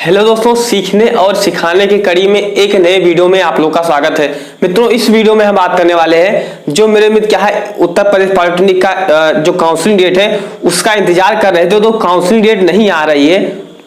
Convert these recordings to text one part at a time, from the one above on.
Hello दोस्तों, सीखने और सिखाने की कड़ी में एक नए वीडियो में आप लोग का स्वागत है। मित्रों, इस वीडियो में हम बात करने वाले हैं जो मेरे मित्र क्या है उत्तर प्रदेश पॉलिटेक्निक का जो काउंसलिंग डेट है उसका इंतजार कर रहे थे, तो काउंसलिंग डेट नहीं आ रही है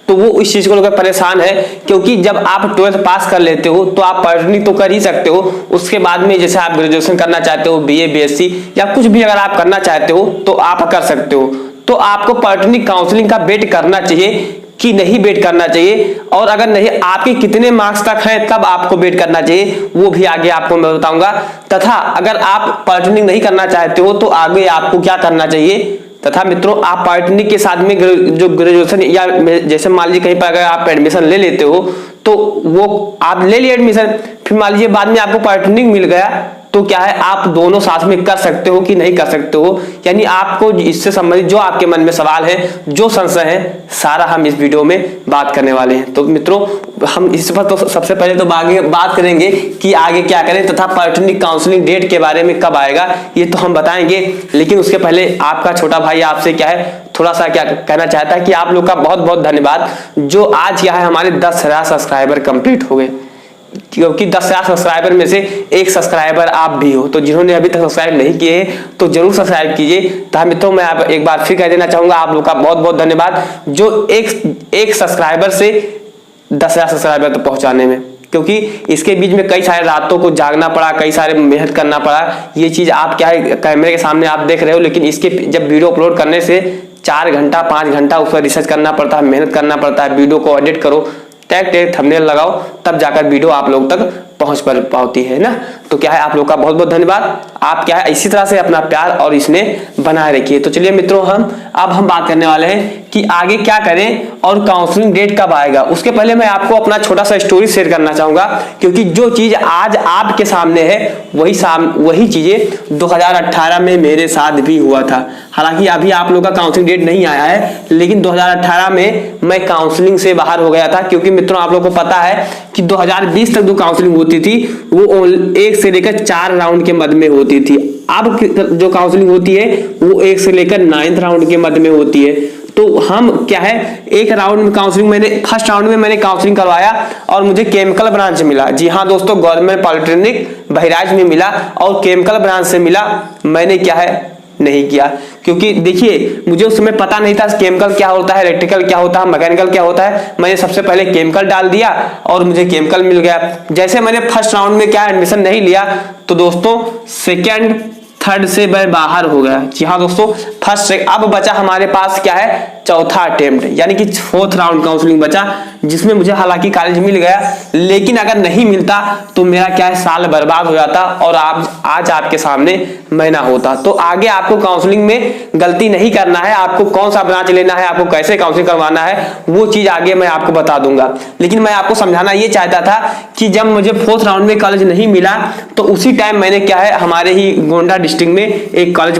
तो वो इस चीज को लेकर परेशान है। क्योंकि जब आप 12th पास कर लेते हो तो आप पॉलिटेक्निक तो कर ही सकते हो, उसके बाद में जैसे आप ग्रेजुएशन करना चाहते हो, बीए बीएससी या कुछ भी अगर आप करना चाहते हो तो आप कर सकते हो। तो आपको पॉलिटेक्निक काउंसलिंग का वेट करना चाहिए कि नहीं वेट करना चाहिए, और अगर नहीं आपके कितने मार्क्स तक हैं तब आपको वेट करना चाहिए, वो भी आगे आपको मैं बताऊंगा। तथा अगर आप पॉलिटेक्निक नहीं करना चाहते हो तो आगे आपको क्या करना चाहिए। तथा मित्रों, आप पॉलिटेक्निक के साथ में जो ग्रेजुएशन या जैसे मान लीजिए कहीं पर अगर आप एडमिशन ले लेते हो तो वो आप ले लिए एडमिशन, फिर मान लीजिए बाद में आपको पॉलिटेक्निक मिल गया तो क्या है आप दोनों साथ में कर सकते हो कि नहीं कर सकते हो। यानी आपको इससे संबंधित जो आपके मन में सवाल है, जो संशय है, सारा हम इस वीडियो में बात करने वाले हैं। तो मित्रों, हम इस पर तो सबसे पहले तो आगे बात करेंगे कि आगे क्या करें तथा पॉलिटेक्निक काउंसलिंग डेट के बारे में कब आएगा ये तो हम बताएंगे। लेकिन उसके पहले आपका छोटा भाई आपसे क्या है थोड़ा सा क्या कहना चाहता है कि आप लोग का बहुत बहुत धन्यवाद जो आज क्या है हमारे 10,000 सब्सक्राइबर कंप्लीट हो गए। क्योंकि 10,000 सब्सक्राइबर में से एक सब्सक्राइबर आप भी हो, तो जिन्होंने अभी तक सब्सक्राइब नहीं किए तो जरूर सब्सक्राइब कीजिए। तो मित्रों, मैं आप एक बार फिर कह देना चाहूंगा आप लोग का बहुत बहुत धन्यवाद जो एक सब्सक्राइबर से 10,000 सब्सक्राइबर तक पहुंचाने में। क्योंकि इसके बीच में कई सारे रातों को जागना पड़ा, कई सारे मेहनत करना पड़ा। ये चीज आप क्या है कैमरे के सामने आप देख रहे हो, लेकिन इसके जब वीडियो अपलोड करने से 4 घंटा 5 घंटा उस पर रिसर्च करना पड़ता है, मेहनत करना पड़ता है, वीडियो को एडिट करो, टैग थंबनेल लगाओ, तब जाकर वीडियो आप लोग तक पहुंच पाती है ना। तो क्या है आप लोग का बहुत बहुत धन्यवाद। आप क्या है इसी तरह से अपना प्यार और इसमें बनाए रखिए। तो चलिए मित्रों, हम बात करने वाले हैं कि आगे क्या करें और काउंसलिंग डेट कब आएगा। उसके पहले मैं आपको अपना छोटा सा स्टोरी शेयर करना चाहूंगा, क्योंकि जो चीज आज आपके सामने है वही चीजें 2018 में मेरे साथ भी हुआ था। हालांकि अभी आप लोग का काउंसलिंग डेट नहीं आया है, लेकिन 2018 में मैं काउंसलिंग से बाहर हो गया था। क्योंकि मित्रों, आप लोग को पता है कि 2020 तक जो काउंसलिंग होती थी वो 1 से लेकर 4 राउंड के मध्य में होती थी। अब जो काउंसलिंग होती है वो 1 से लेकर 9th राउंड के मध्य में होती है। तो हम क्या है एक राउंड में काउंसलिंग फर्स्ट राउंड में मैंने काउंसलिंग करवाया और मुझे केमिकल ब्रांच मिला। जी हाँ दोस्तों, गवर्नमेंट पॉलिटेक्निक बहराइच में मिला और केमिकल ब्रांच से मिला। मैंने क्या है नहीं किया, क्योंकि देखिए मुझे उस समय पता नहीं था केमिकल क्या होता है, इलेक्ट्रिकल क्या होता है, मैकेनिकल क्या होता है। मैंने सबसे पहले केमिकल डाल दिया और मुझे केमिकल मिल गया। जैसे मैंने फर्स्ट राउंड में क्या एडमिशन नहीं लिया तो दोस्तों सेकंड थर्ड से मैं बाहर हो गया। जी हाँ दोस्तों, फर्स्ट से अब बचा हमारे पास क्या है चौथा अटेम्प्ट, यानी कि 4th राउंड काउंसलिंग बचा, जिसमें मुझे हालांकि कॉलेज मिल गया। लेकिन अगर नहीं मिलता तो मेरा क्या है साल बर्बाद हो जाता और आज आपके सामने मैं ना होता। तो आगे आपको काउंसलिंग में गलती नहीं करना है, आपको कौन सा ब्रांच लेना है, आपको कैसे काउंसलिंग करवाना है, वो चीज आगे मैं आपको बता दूंगा। लेकिन मैं आपको समझाना ये चाहता था कि जब मुझे 4th राउंड में कॉलेज नहीं मिला तो उसी टाइम मैंने क्या है हमारे ही गोंडा डिस्ट्रिक्ट में एक कॉलेज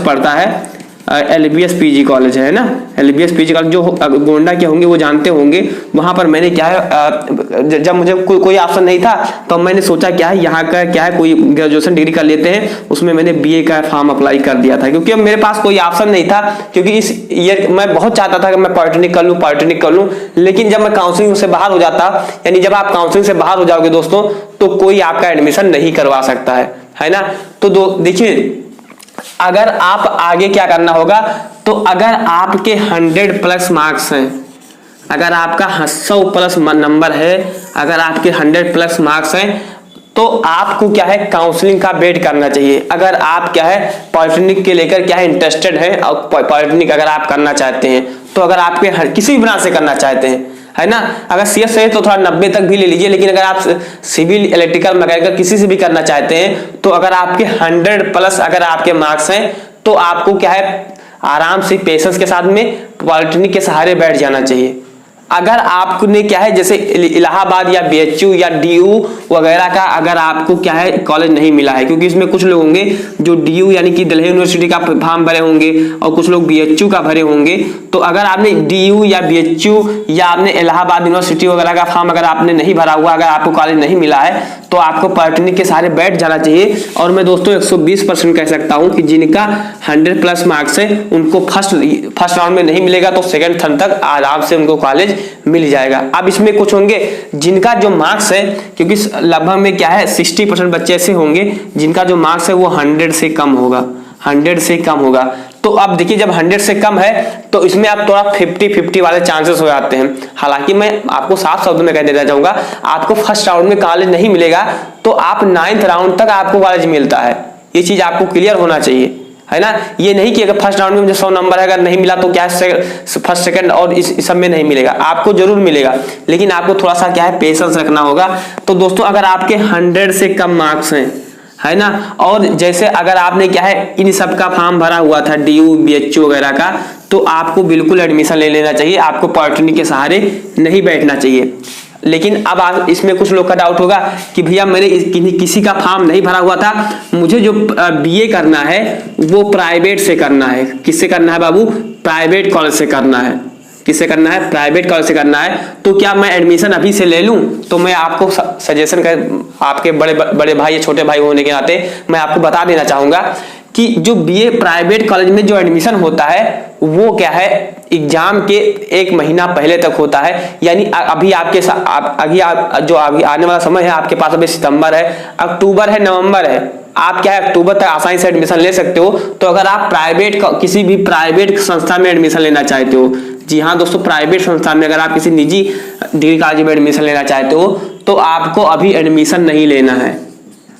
पढ़ता है LBS PG कॉलेज है ना। LBS PG कॉलेज जो गोंडा के होंगे वो जानते होंगे। वहां पर मैंने क्या है जब मुझे कोई ऑप्शन नहीं था तो मैंने सोचा क्या है यहाँ का क्या है कोई ग्रेजुएशन डिग्री कर लेते हैं, उसमें मैंने BA का फॉर्म अप्लाई कर दिया था। क्योंकि अब मेरे पास कोई ऑप्शन नहीं था, क्योंकि इस ईयर मैं बहुत चाहता था कि मैं पॉलिटेक्निक कर लूँ। लेकिन जब मैं काउंसलिंग से बाहर हो जाता, यानी जब आप काउंसलिंग से बाहर हो जाओगे दोस्तों तो कोई आपका एडमिशन नहीं करवा सकता है ना। तो देखिए अगर आप आगे क्या करना होगा, तो अगर आपके 100+ मार्क्स हैं, अगर आपका 100+ नंबर है, अगर आपके 100+ मार्क्स हैं तो आपको क्या है काउंसलिंग का वेट करना चाहिए। अगर आप क्या है पॉलिटेक्निक के लेकर क्या है इंटरेस्टेड है और पॉलिटेक्निक अगर आप करना चाहते हैं, तो अगर आपके किसी भी ब्रांच से करना चाहते हैं है ना, अगर CS है तो थोड़ा 90 तक भी ले लीजिए। लेकिन अगर आप सिविल इलेक्ट्रिकल मैकेनिकल किसी से भी करना चाहते हैं तो अगर आपके 100+ अगर आपके मार्क्स हैं तो आपको क्या है आराम से पेशेंस के साथ में पॉलिटेक्निक के सहारे बैठ जाना चाहिए। अगर आपने क्या है जैसे इलाहाबाद या BHU या DU वगैरह का अगर आपको क्या है कॉलेज नहीं मिला है, क्योंकि इसमें कुछ लोग होंगे जो DU यानी कि दिल्ली यूनिवर्सिटी का फॉर्म भरे होंगे और कुछ लोग BHU का भरे होंगे। तो अगर आपने DU या BHU या आपने इलाहाबाद यूनिवर्सिटी वगैरह का फॉर्म अगर आपने नहीं भरा हुआ, अगर आपको कॉलेज नहीं मिला है तो आपको पॉलिटेक्निक के सहारे बैठ जाना चाहिए। और मैं दोस्तों 120% कह सकता हूं कि जिनका 100+ मार्क्स है उनको फर्स्ट राउंड में नहीं मिलेगा तो सेकंड थर्ड तक आराम से उनको कॉलेज मिल जाएगा। अब इसमें कुछ होंगे जिनका जो मार्क्स है, क्योंकि लगभग में क्या है 60% बच्चे ऐसे होंगे जिनका जो मार्क्स है वो 100 से कम होगा, 100 से कम होगा। तो अब देखिए जब 100 से कम है तो इसमें आप थोड़ा 50-50 वाले चांसेस हो जाते हैं। हालांकि मैं आपको साफ शब्दों में कह देना चाहूंगा, आपको फर्स्ट राउंड में कॉलेज नहीं मिलेगा तो आप 9th राउंड तक आपको कॉलेज मिलता है। ये चीज आपको क्लियर होना चाहिए, है ना। ये नहीं कि अगर फर्स्ट राउंड में मुझे 100 नंबर है, अगर नहीं मिला तो क्या फर्स्ट सेकंड और इस सब में नहीं मिलेगा, आपको जरूर मिलेगा, लेकिन आपको थोड़ा सा क्या है पेशेंस रखना होगा। तो दोस्तों अगर आपके 100 से कम मार्क्स हैं, है ना, और जैसे अगर आपने क्या है इन सब का फॉर्म भरा हुआ था DU BHU वगैरह का, तो आपको बिल्कुल एडमिशन ले लेना चाहिए, आपको पॉलिटेक्निक के सहारे नहीं बैठना चाहिए। लेकिन अब इसमें कुछ लोग का डाउट होगा कि भैया मैंने किसी का फॉर्म नहीं भरा हुआ था, मुझे जो BA करना है वो प्राइवेट से करना है। किससे करना है बाबू? प्राइवेट कॉलेज से करना है। किससे करना है? प्राइवेट कॉलेज से करना है। तो क्या मैं एडमिशन अभी से ले लूं? तो मैं आपको सजेशन कर, आपके बड़े भाई या छोटे भाई होने के नाते मैं आपको बता देना चाहूंगा कि जो BA प्राइवेट कॉलेज में जो एडमिशन होता है वो क्या है एग्जाम के 1 महीना पहले तक होता है। यानी अभी आपके जो अभी आने वाला समय है, आपके पास अभी सितंबर है, अक्टूबर है, नवंबर है, आप क्या है अक्टूबर तक आसानी से एडमिशन ले सकते हो। तो अगर आप किसी भी प्राइवेट संस्था में एडमिशन लेना चाहते हो, जी हाँ दोस्तों, प्राइवेट संस्था में अगर आप किसी निजी डिग्री कॉलेज में एडमिशन लेना चाहते हो तो आपको अभी एडमिशन नहीं लेना है।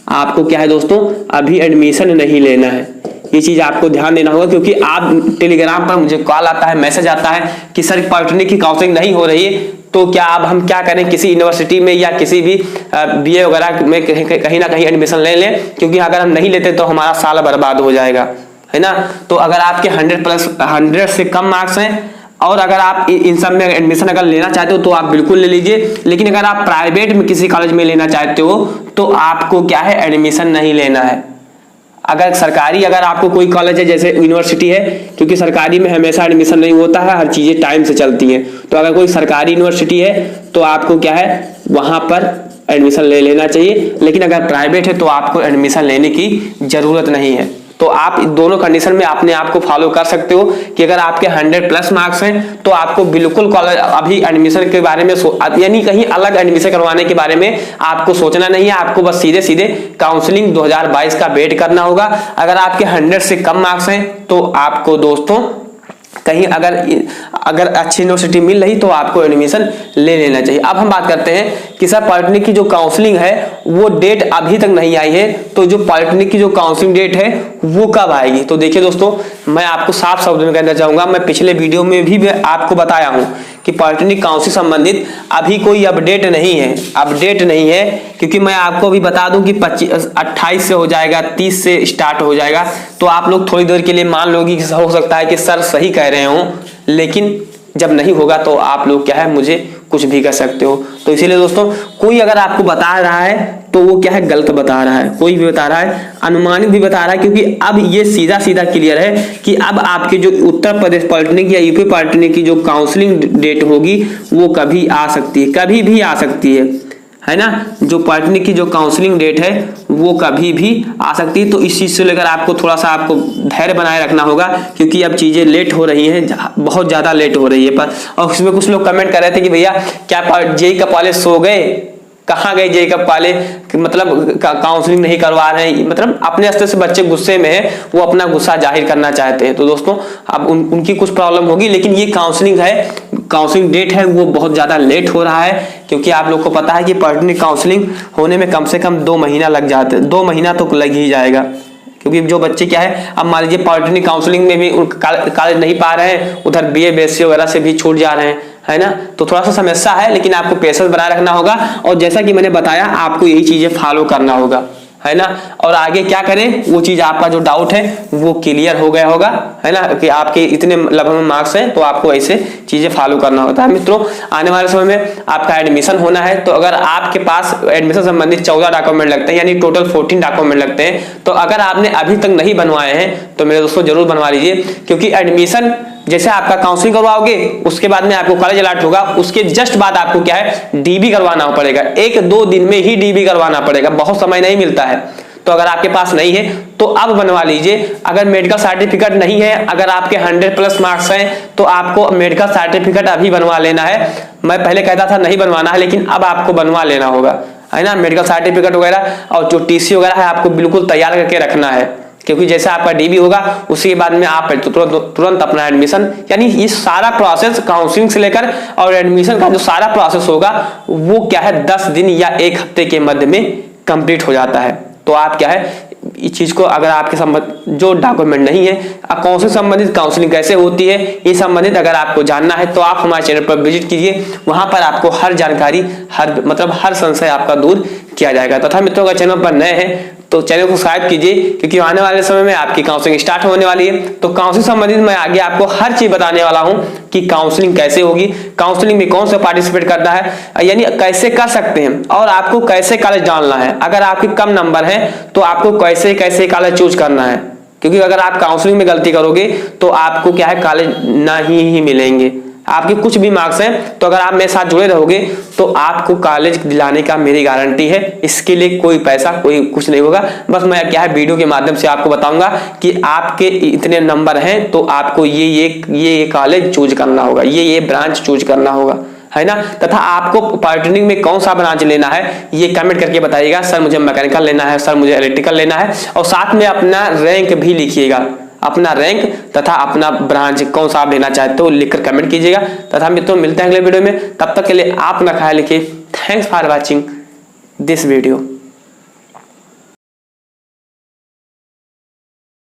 आपको क्या है दोस्तों, अभी एडमिशन नहीं लेना है। ये चीज आपको ध्यान देना होगा, क्योंकि आप टेलीग्राम पर मुझे कॉल आता है, मैसेज आता है कि सर पॉलिटेक्निक की काउंसलिंग नहीं हो रही है, तो क्या अब हम क्या करें, किसी यूनिवर्सिटी में या किसी भी BA वगैरह में कहीं ना कहीं एडमिशन ले लें, क्योंकि अगर हम नहीं लेते तो हमारा साल बर्बाद हो जाएगा, है ना। तो अगर आपके 100 से कम मार्क्स हैं और अगर आप इन सब में एडमिशन अगर लेना चाहते हो तो आप बिल्कुल ले लीजिए। लेकिन अगर आप प्राइवेट में किसी कॉलेज में लेना चाहते हो तो आपको क्या है एडमिशन नहीं लेना है। अगर सरकारी अगर आपको कोई कॉलेज है जैसे यूनिवर्सिटी है, क्योंकि सरकारी में हमेशा एडमिशन नहीं होता है, हर चीजें टाइम से चलती हैं, तो अगर कोई सरकारी यूनिवर्सिटी है तो आपको क्या है वहां पर एडमिशन ले लेना चाहिए। लेकिन अगर प्राइवेट है तो आपको एडमिशन लेने की जरूरत नहीं है। तो आप दोनों कंडीशन में अपने आप को फॉलो कर सकते हो कि अगर आपके 100+ मार्क्स हैं तो आपको बिल्कुल कॉलेज अभी एडमिशन के बारे में यानी कहीं अलग एडमिशन करवाने के बारे में आपको सोचना नहीं है। आपको बस सीधे सीधे काउंसलिंग 2022 का वेट करना होगा। अगर आपके 100 से कम मार्क्स हैं तो आपको दोस्तों कहीं अगर अच्छी यूनिवर्सिटी मिल रही तो आपको एडमिशन ले लेना चाहिए। अब हम बात करते हैं कि सर पॉलिटेक्निक की जो काउंसलिंग है वो डेट अभी तक नहीं आई है, तो जो पॉलिटेक्निक की जो काउंसलिंग डेट है वो कब आएगी? तो देखिए दोस्तों, मैं आपको साफ शब्दों में कहना चाहूंगा, मैं पिछले वीडियो में भी आपको बताया हूं कि पॉलिटेक्निक काउंसलिंग संबंधित अभी कोई अपडेट नहीं है, क्योंकि मैं आपको अभी बता दूं कि 28 से हो जाएगा, 30 से स्टार्ट हो जाएगा। तो आप लोग थोड़ी देर के लिए मान लोगे कि हो सकता है कि सर सही कह रहे हो, लेकिन जब नहीं होगा तो आप लोग क्या है मुझे कुछ भी कर सकते हो। तो इसीलिए दोस्तों कोई अगर आपको बता रहा है तो वो क्या है गलत बता रहा है, कोई भी बता रहा है अनुमानित भी बता रहा है, क्योंकि अब ये सीधा सीधा क्लियर है कि अब आपके जो उत्तर प्रदेश पॉलिटेक्निक या यूपी पॉलिटेक्निक की जो काउंसलिंग डेट होगी वो कभी आ सकती है, कभी भी आ सकती है ना। जो पॉलिटेक्निक की जो काउंसलिंग डेट है वो कभी भी आ सकती है। तो इस चीज से लेकर आपको थोड़ा सा आपको धैर्य बनाए रखना होगा, क्योंकि अब चीजें लेट हो रही हैं, बहुत ज्यादा लेट हो रही है। पर और उसमें कुछ लोग कमेंट कर रहे थे कि भैया क्या जेईई का कॉलेज सो गए, कहाँ गए जेईई का वाले, मतलब काउंसलिंग नहीं करवा रहे हैं, मतलब अपने स्तर से बच्चे गुस्से में है, वो अपना गुस्सा जाहिर करना चाहते हैं। तो दोस्तों अब उनकी कुछ प्रॉब्लम होगी, लेकिन ये काउंसलिंग डेट है वो बहुत ज्यादा लेट हो रहा है, क्योंकि आप लोग को पता है कि पॉलिटेक्निक काउंसलिंग होने में कम से कम 2 महीना लग जाते हैं, 2 महीना तो लग ही जाएगा। क्योंकि जो बच्चे क्या है, अब मान लीजिए पॉलिटेक्निक काउंसलिंग में भी कॉलेज नहीं पा रहे हैं, उधर BA BSc वगैरह से भी छूट जा रहे हैं, है ना। तो थोड़ा सा समस्या है, लेकिन आपको पेशेंस बनाए रखना होगा, और जैसा कि मैंने बताया आपको यही चीजें फॉलो करना होगा, है ना। और आगे क्या करें वो चीज आपका जो डाउट है वो क्लियर हो गया होगा, है ना, कि आपके इतने लगभग मार्क्स हैं तो आपको ऐसे चीजें फॉलो करना होता है। मित्रों आने वाले समय में आपका एडमिशन होना है, तो अगर आपके पास एडमिशन संबंधित 14 डॉक्यूमेंट लगते हैं, यानी टोटल 14 डॉक्यूमेंट लगते हैं, तो अगर आपने अभी तक नहीं बनवाए हैं तो मेरे दोस्तों जरूर बनवा लीजिए। क्योंकि एडमिशन जैसे आपका काउंसलिंग करवाओगे उसके बाद में आपको कॉलेज अलॉट होगा, उसके जस्ट बाद आपको क्या है DB करवाना पड़ेगा, 1-2 दिन में ही DB करवाना पड़ेगा, बहुत समय नहीं मिलता है। तो अगर आपके पास नहीं है तो अब बनवा लीजिए। अगर मेडिकल सर्टिफिकेट नहीं है, अगर आपके 100+ मार्क्स हैं तो आपको मेडिकल सर्टिफिकेट अभी बनवा लेना है। मैं पहले कहता था नहीं बनवाना है, लेकिन अब आपको बनवा लेना होगा, है ना। मेडिकल सर्टिफिकेट वगैरह और जो टीसी वगैरह है आपको बिल्कुल तैयार करके रखना है, क्योंकि जैसे आपका डीबी होगा उसके बाद में आप तुरंत अपना एडमिशन, यानी ये सारा प्रोसेस काउंसलिंग से लेकर और एडमिशन का जो सारा प्रोसेस होगा वो क्या है 10 दिन या 1 हफ्ते के मध्य में कंप्लीट हो जाता है। तो आप क्या है इस चीज को, अगर आपके संबंध जो डॉक्यूमेंट नहीं है, काउंसलिंग संबंधित काउंसलिंग कैसे होती है ये संबंधित अगर आपको जानना है तो आप हमारे चैनल पर विजिट कीजिए। वहां पर आपको हर जानकारी, हर संशय आपका दूर किया जाएगा। तथा मित्रों का चैनल पर नए हैं तो चैनल को सब्सक्राइब कीजिए, क्योंकि आने वाले समय में आपकी काउंसलिंग स्टार्ट होने वाली है। तो काउंसलिंग संबंधित मैं आगे आपको हर चीज बताने वाला हूं कि काउंसलिंग कैसे होगी, काउंसलिंग में कौन सा पार्टिसिपेट करता है, यानी कैसे कर सकते हैं, और आपको कैसे कॉलेज डालना है। अगर आपके कम नंबर है तो आपको कैसे कैसे कॉलेज चूज करना है, क्योंकि अगर आप काउंसलिंग में गलती करोगे तो आपको क्या है कॉलेज नहीं मिलेंगे। आपके कुछ भी मार्क्स हैं तो अगर आप मेरे साथ जुड़े रहोगे तो आपको कॉलेज दिलाने का मेरी गारंटी है। इसके लिए कोई पैसा कोई कुछ नहीं होगा, बस मैं क्या है वीडियो के माध्यम से आपको बताऊंगा कि आपके इतने नंबर हैं तो आपको ये कॉलेज चूज करना होगा, ये ब्रांच चूज करना होगा, है ना। तथा आपको पॉलिटेक्निक में कौन सा ब्रांच लेना है ये कमेंट करके बताइएगा। सर मुझे मैकेनिकल लेना है, सर मुझे इलेक्ट्रिकल लेना है, और साथ में अपना रैंक भी लिखिएगा, अपना रैंक तथा अपना ब्रांच कौन सा आप लेना चाहते हो लिखकर कमेंट कीजिएगा। तथा मित्रों मिलते हैं अगले वीडियो में, तब तक के लिए आप अपना ख्याल रखिए। Thanks for watching this video.